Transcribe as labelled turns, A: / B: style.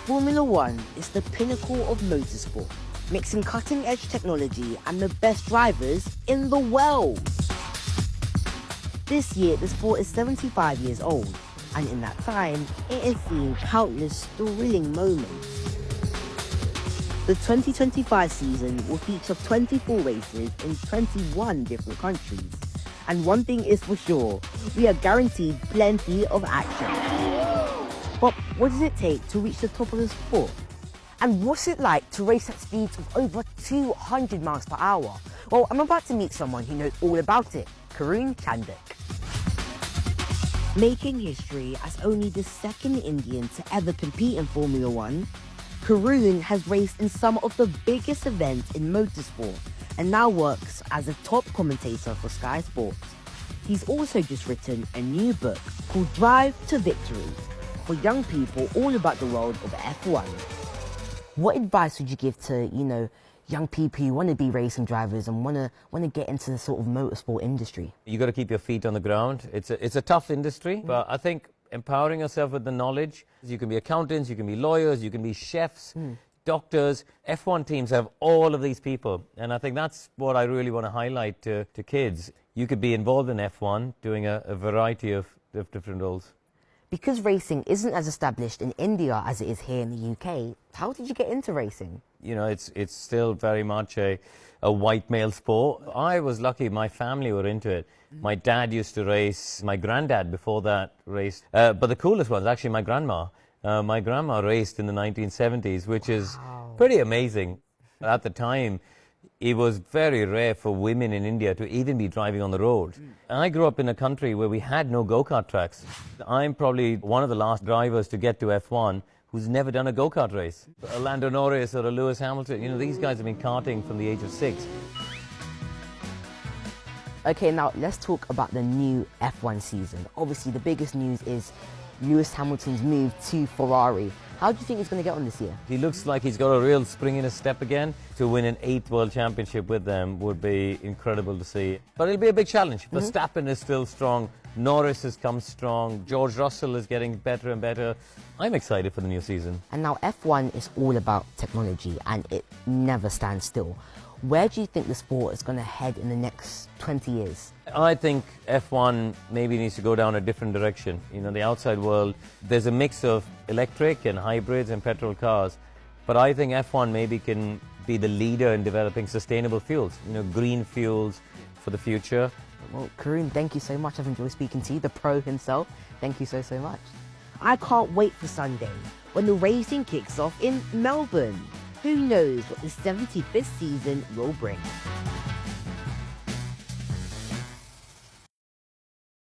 A: Formula One is the pinnacle of motorsport, mixing cutting-edge technology and the best drivers in the world. This year, the sport is 75 years old, and in that time, it has seen countless thrilling moments. The 2025 season will feature 24 races in 21 different countries. And one thing is for sure, we are guaranteed plenty of action. But what does it take to reach the top of the sport? And what's it like to race at speeds of over 200 miles per hour? Well, I'm about to meet someone who knows all about it, Karun Chandok. Making history as only the second Indian to ever compete in Formula One, Karun has raced in some of the biggest events in motorsport and now works as a top commentator for Sky Sports. He's also just written a new book called Drive to Victory for young people all about the world of F1. What advice would you give to, young people who want to be racing drivers and want to get into the sort of motorsport industry?
B: You got to keep your feet on the ground. It's a tough industry, but I think empowering yourself with the knowledge. You can be accountants, you can be lawyers, you can be chefs, doctors. F1 teams have all of these people, and I think that's what I really want to highlight to kids. You could be involved in F1 doing a variety of different roles.
A: Because racing isn't as established in India as it is here in the UK, how did you get into racing?
B: It's still very much a white male sport. I was lucky, my family were into it. My dad used to race, my granddad before that raced. But the coolest one is actually my grandma. My grandma raced in the 1970s, which is pretty amazing. At the time, it was very rare for women in India to even be driving on the road. I grew up in a country where we had no go-kart tracks. I'm probably one of the last drivers to get to F1 who's never done a go-kart race. A Lando Norris or a Lewis Hamilton, these guys have been karting from the age of 6.
A: Okay, now let's talk about the new F1 season. Obviously, the biggest news is Lewis Hamilton's move to Ferrari. How do you think he's going to get on this year?
B: He looks like he's got a real spring in his step again. To win an 8th World Championship with them would be incredible to see. But it'll be a big challenge. Verstappen is still strong. Norris has come strong. George Russell is getting better and better. I'm excited for the new season.
A: And now F1 is all about technology and it never stands still. Where do you think the sport is going to head in the next 20 years?
B: I think F1 maybe needs to go down a different direction. The outside world, there's a mix of electric and hybrids and petrol cars. But I think F1 maybe can be the leader in developing sustainable fuels, green fuels for the future.
A: Well, Karun, thank you so much. I've enjoyed speaking to you, the pro himself. Thank you so much. I can't wait for Sunday when the racing kicks off in Melbourne. Who knows what the 75th season will bring?